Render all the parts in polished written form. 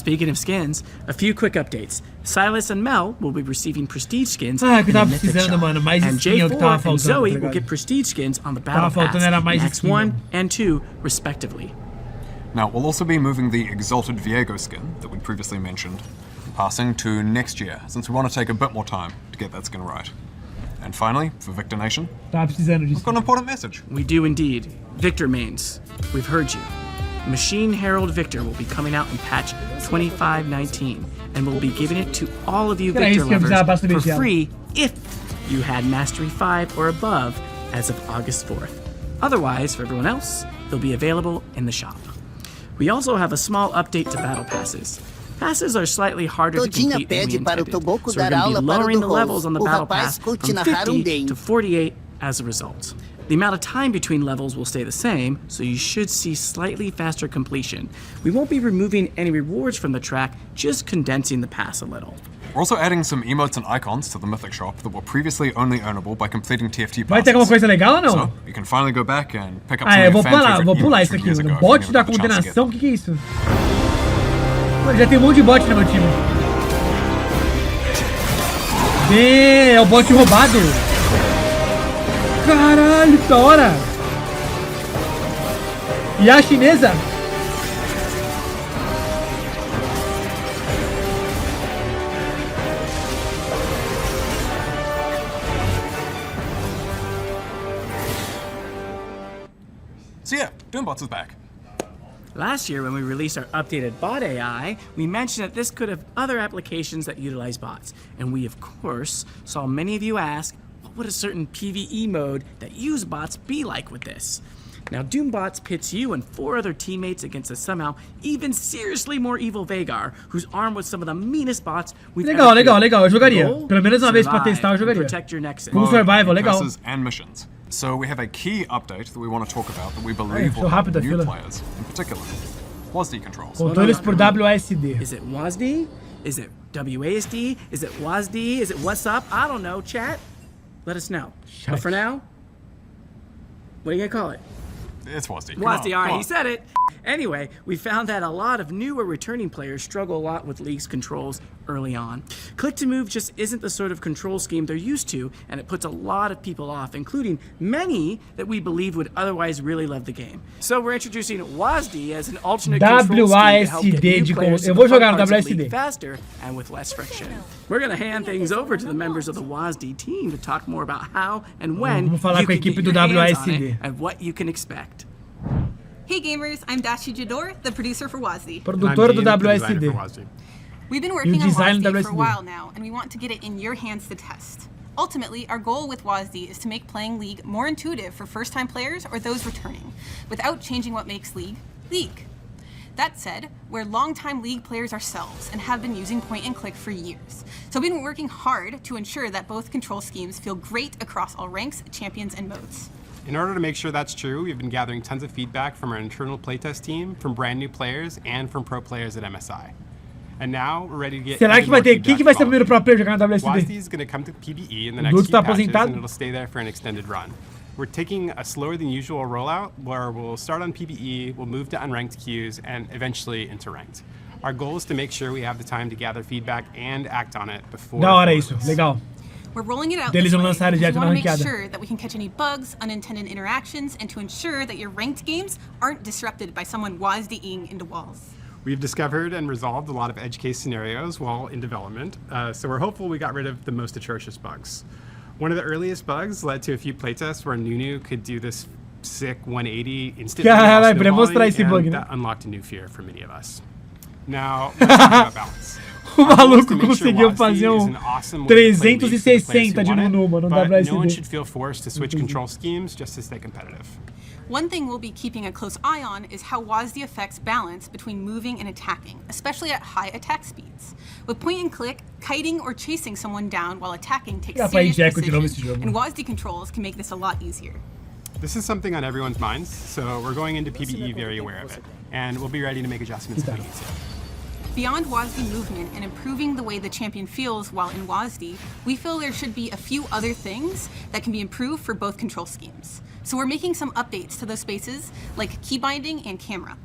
Speaking of skins, a few quick updates. Silas and Mel will be receiving prestige skins que eu in the tava Mythic precisando, shop. mano. Mais And skin é o que tava J4 and faltando, Zoe tá will ligado? get prestige skins on the Battle Tava faltando Pass era mais in Acts skin, 1 mano. and 2, respectively. Now, we'll also be moving the Exalted Viego skin that we previously mentioned, passing to next year, since we want to take a bit more time to get that skin right. And finally, for Victor Nation, Tava precisando I've disso. got an important message. We do indeed. Victor mains, we've heard you. Machine Herald Victor will be coming out in patch 2519, and we'll be giving it to all of you Era Victor isso que eu precisava lovers pra for saber, free if you had Mastery 5 or above as of August 4th. Otherwise, for everyone else, they'll be available in the shop. We also have a small update to Battle Passes. Passes are slightly harder to Todinha complete than we pede para o intended, Toboco so we're dar going to aula be para o lowering do the levels Rose. on the O Battle rapaz Pass curte from narrar 50 game. to 48 as a result. The amount of time between levels will stay the same, so you should see slightly faster completion. We won't be removing any rewards from the track, just condensing the pass a little. We're also adding some emotes and icons to the Mythic shop that were previously only earnable by completing TFT passes. Vai ter alguma coisa legal ou não? So, you can finally go back and pick up Ah, some eu of vou your fan pular, favorite vou pular emotes isso from aqui, years mano. ago if you Bot never da got the chance to get condenação, o que é isso? Mano, já tem um monte de bot no meu time. É o bot roubado. Caralho, que da hora. E a chinesa? So yeah, Doombots is back. Last year, when we released our updated bot AI, we mentioned that this could have other applications that utilize bots. And we, of course, saw many of you ask, what would a certain PvE mode that use bots be like with this? Now, Doombots pits you and 4 other teammates against a somehow even seriously more evil Vagar, who's armed with some of the meanest bots we've Legal, ever legal, created. legal. Eu jogaria. Goal? Pelo menos uma vez pra Survive testar, eu and jogaria. protect your nexus. Full survival, legal. Classes and missions. So we have a key update that we want to talk about that we believe sou will help rápido, new fila. players, in particular. WASD controls. Controles por WASD. Is it WASD? Is it WASD? Is it WASD? Is it what's up? I don't know, chat. Let us know. But for now, what are you gonna call it? It's WASD. Come WASD, on, all right, come he on. said it. Anyway, we found that a lot of new or returning players struggle a lot with League's controls early on. Click to move just isn't the sort of control scheme they're used to, and it puts a lot of people off, including many that we believe would otherwise really love the game. So we're introducing WASD as an alternate control scheme to help get WASD new de players to eu the vou fun jogar no parts of League WASD. faster and with less friction. We're going to hand things over to the members of the WASD team to talk more about how and when Vamos falar you com a can get equipe your do hands on WASD. it and what you can expect. Hey gamers, I'm Dashi Jador, the producer for WASD. Produtora do WASD. We've been working on design WASD for a WASD. while now, and we want to get it in your hands to test. Ultimately, our goal with WASD is to make playing League more intuitive for first-time players or those returning, without changing what makes League, League. That said, we're longtime League players ourselves and have been using point and click for years. So we've been working hard to ensure that both control schemes feel great across all ranks, champions, and modes. In order to make sure that's true, we've been gathering tons of feedback from our internal playtest team, from brand new players, and from pro players at MSI. And now we're ready to get. Será que vai ter? Quem que vai ser o primeiro pro player jogar no WASD WASD? is going to come to PBE in the O next Dudu few tá patches, aposentado. and it'll stay there for an extended run. We're taking a slower than usual rollout, where we'll start on PBE, we'll move to unranked queues, and eventually into ranked. Our goal is to make sure we have the time to gather feedback and act on it before. Da hora full isso, release. legal. We're rolling it out Eles this vão way lançar because direto we na want to make ranqueada. sure that we can catch any bugs, unintended interactions, and to ensure that your ranked games aren't disrupted by someone WASD-ing into walls. We've discovered and resolved a lot of edge case scenarios while in development, so we're hopeful we got rid of the most atrocious bugs. One of the earliest bugs led to a few playtests where Nunu could do this sick 180 instantly while Caralho, pra mostrar snowballing, esse bug, and né? that unlocked a new fear for many of us. Now, let's talk about balance. O Our goal is to maluco make sure conseguiu WASD fazer is um an awesome way to play League for the players 360 who de want it, Nunu, mano, no but no one WASD. should feel forced to switch control schemes just to stay competitive. One thing we'll be keeping a close eye on is how WASD affects balance between moving and attacking, especially at high attack speeds. With point and click, kiting or chasing someone down while attacking takes Dá pra ir serious Jack de novo esse precision, jogo. and WASD controls can make this a lot easier. This is something on everyone's minds, so we're going into PBE very aware of it, and we'll be ready to make adjustments if we need to. Beyond WASD movement and improving the way the champion feels while in WASD, we feel there should be a few other things that can be improved for both control schemes. So we're making some updates to those spaces, like key binding and camera.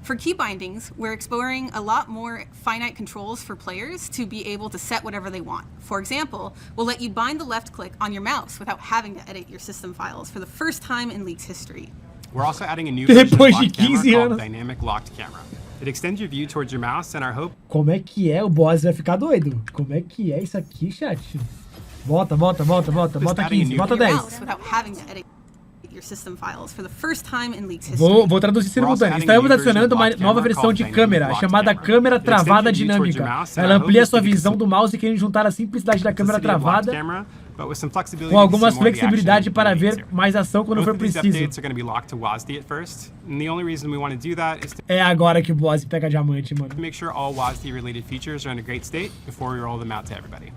For key bindings, we're exploring a lot more finite controls for players to be able to set whatever they want. For example, we'll let you bind the left click on your mouse without having to edit your system files for the first time in League's history. We're also adding a new version of Depois de locked camera 15 called anos. Dynamic Locked Camera. It extends your view towards your mouse, and our hope Como é que é? O boss vai ficar doido. Como é que é isso aqui, chat? Volta, volta, volta, volta. Volta 15, volta Your 10. mouse without having to edit your system files for the first time in League's history. Vou traduzir simultâneo. Estamos adicionando uma nova versão de câmera, chamada câmera travada dinâmica. Ela amplia sua visão do mouse, querendo juntar a simplicidade da câmera travada com algumas flexibilidade para ver mais ação quando for preciso. É agora que o boss pega diamante, mano. Make sure all WASD related features are in a great state before we roll them out to everybody.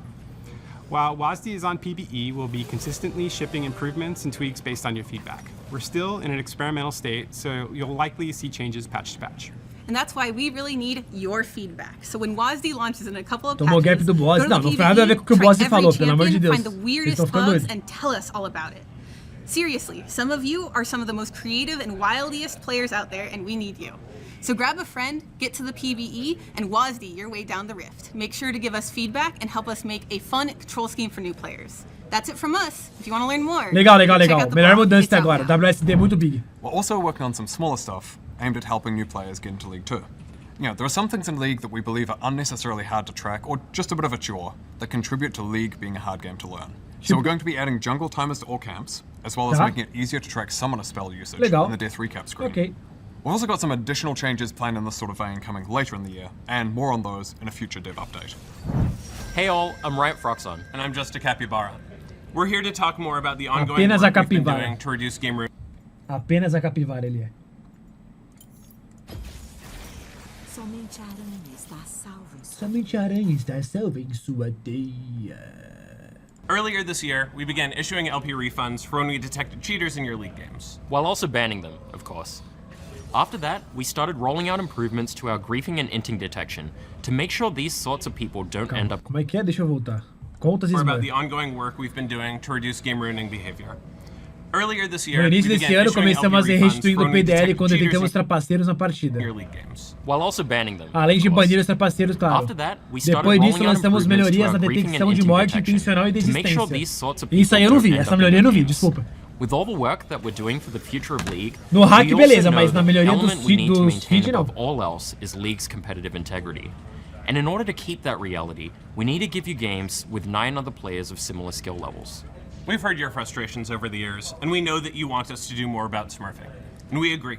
While WASD is on PBE, we'll be consistently shipping improvements and tweaks based on your feedback. We're still in an experimental state, so you'll likely see changes patch to patch. And that's why we really need your feedback. So when WASD launches in a couple of Tomou patches, gap do boss. go to Não, the não tem nada a ver com o que o PBE, boss try falou, every pelo amor de champion, Deus. find the Vocês weirdest estão ficando bugs doidos. and tell us all about it. Seriously, some of you are some of the most creative and wildiest players out there, and we need you. So grab a friend, get to the PBE, and WASD your way down the rift. Make sure to give us feedback and help us make a fun control scheme for new players. That's it from us. If you want to learn more, Legal, legal, check legal. out the Melhor blog. mudança It's até out agora. now. WSD muito big. We're also working on some smaller stuff aimed at helping new players get into League 2. You know, there are some things in League that we believe are unnecessarily hard to track or just a bit of a chore that contribute to League being a hard game to learn. So we're going to be adding jungle timers to all camps, as well as Tá. making it easier to track summoner spell usage Legal. in the death recap screen. Ok. We've also got some additional changes planned in this sort of vein coming later in the year, and more on those in a future dev update. Hey all, I'm Riot Froxon. And I'm just a capybara. We're here to talk more about the ongoing Apenas a work we've been capivara. doing to reduce game room. Apenas a capivara ele é. Somente a aranha está salva em sua Somente a aranha está salva em sua teia. Earlier this year, we began issuing LP refunds for when we detected cheaters in your league games. While also banning them, of course. After that, we started rolling out improvements to our griefing and inting detection to make sure these sorts of people don't end up Como é que é? Deixa eu voltar. Contas e Or about Smurf. the ongoing work we've been doing to reduce game ruining behavior. Earlier this year, No we início desse began ano, issuing começamos a LP ser refunds restituindo for o when we PDL detected quando cheaters detectamos in trapaceiros na partida. your league games. while also banning them. Além de of course. banir os trapaceiros, claro. After that, we started Depois disso, rolling out lançamos improvements to melhorias our na griefing detecção and de inting morte detection intencional e to make sure these desistência. sorts of Isso people aí eu não don't vi, end essa up melhoria in eu não vi, games. desculpa. With all the work that we're doing for the future of League, No hack, we also beleza, know mas na that the melhoria dos element we need to dos maintain feed, não. above all else is League's competitive integrity. And in order to keep that reality, we need to give you games with 9 other players of similar skill levels. We've heard your frustrations over the years, and we know that you want us to do more about smurfing. And we agree.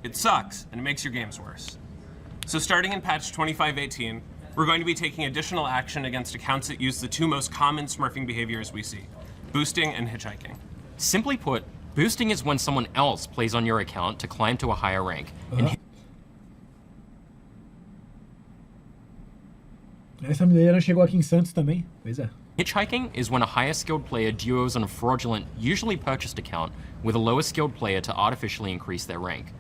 It sucks, and it makes your games worse. So starting in patch 2518, we're going to be taking additional action against accounts that use the two most common smurfing behaviors we see, boosting and hitchhiking. Simply put, boosting is when someone else plays on your account to climb to a higher rank. And Essa melhoria não chegou aqui em Santos também? Pois é. hitchhiking is when a higher skilled player duos on a fraudulent, usually purchased account with a lower skilled player to artificially increase their rank.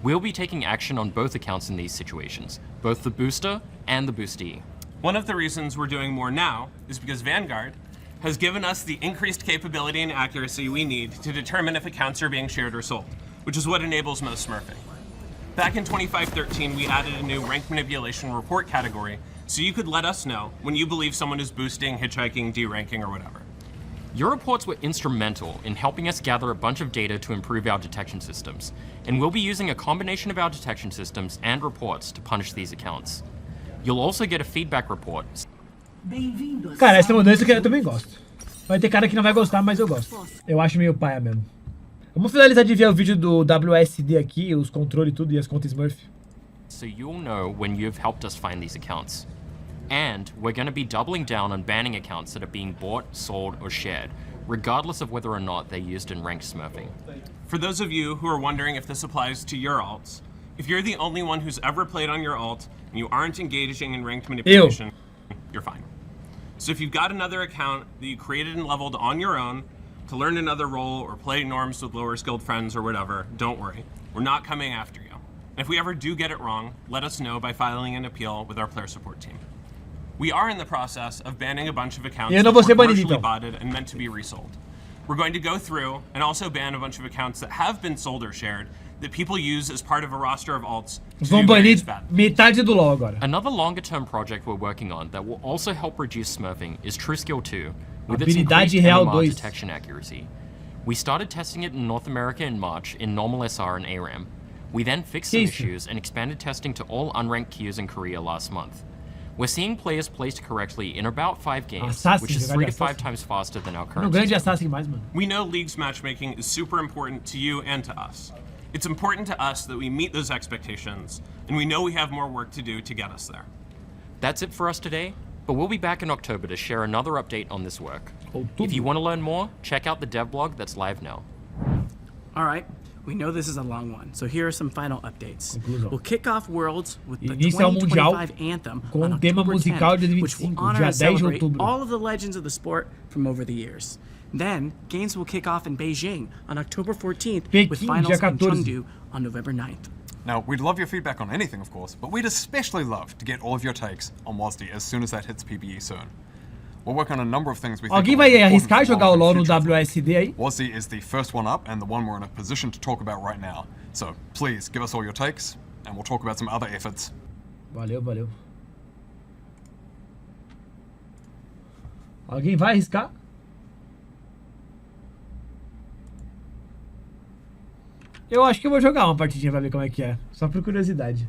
We'll be taking action on both accounts in these situations, both the booster and the boostee. One of the reasons we're doing more now is because Vanguard has given us the increased capability and accuracy we need to determine if accounts are being shared or sold, which is what enables most smurfing. Back in 2513, we added a new rank manipulation report category so you could let us know when you believe someone is boosting, hitchhiking, deranking, or whatever. Your reports were instrumental in helping us gather a bunch of data to improve our detection systems, and we'll be using a combination of our detection systems and reports to punish these accounts. You'll also get a feedback report. Bem-vindo a Cara, essa sala mudança de que eu também gosto. Vai ter cara que não vai gostar, mas eu gosto. Eu acho meio paia mesmo. Vamos finalizar de ver o vídeo do WSD aqui, os controles e tudo, e as contas Smurf. So you'll know when you've helped us find these accounts. And we're going to be doubling down on banning accounts that are being bought, sold, or shared, regardless of whether or not they're used in ranked smurfing. For those of you who are wondering if this applies to your alts, if you're the only one who's ever played on your alt and you aren't engaging in ranked manipulation, you're fine. So if you've got another account that you created and leveled on your own to learn another role or play norms with lower skilled friends or whatever, don't worry. We're not coming after you. And if we ever do get it wrong, let us know by filing an appeal with our player support team. We are in the process of banning a bunch of accounts Eu não that vou were ser banido, commercially então. botted and meant to be resold. We're going to go through and also ban a bunch of accounts that have been sold or shared that people use as part of a roster of alts to Vão do various banir bad. metade do LoL agora. Another longer-term project we're working on that will also help reduce smurfing is True Skill 2, with its Habilidade increased real MMR 2. detection accuracy. We started testing it in North America in March in normal SR and ARAM. We then fixed some Isso. issues and expanded testing to all unranked queues in Korea last month. We're seeing players placed correctly in about 5 games, Assassin, which is jogar 3 de to 5 Assassin. times faster than our Não current ganho de system. Assassin mais, mano. We know League's matchmaking is super important to you and to us. It's important to us that we meet those expectations, and we know we have more work to do to get us there. That's it for us today, but we'll be back in October to share another update on this work. Outubro. If you want to learn more, check out the dev blog that's live now. All right, we know this is a long one, so here are some final updates. Conclusão. We'll kick off Worlds with the Inicia o Mundial 2025 anthem com on o tema October musical 10th, de which will 25, honor dia and 10 de celebrate outubro. all of the legends of the sport from over the years. Then, games will kick off in Beijing on October 14th with Pequim, finals dia in 14. Chengdu on November 9th. Now, we'd love your feedback on anything, of course, but we'd especially love to get all of your takes on WASD as soon as that hits PBE soon. We're working on a number of things we think Alguém will vai be important arriscar for jogar o LoL no long-term future. WSD aí? WASD is the first one up and the one we're in a position to talk about right now. So please give us all your takes and we'll talk about some other efforts. Valeu, valeu. Alguém vai arriscar? Eu acho que eu vou jogar uma partidinha pra ver como é que é. Só por curiosidade.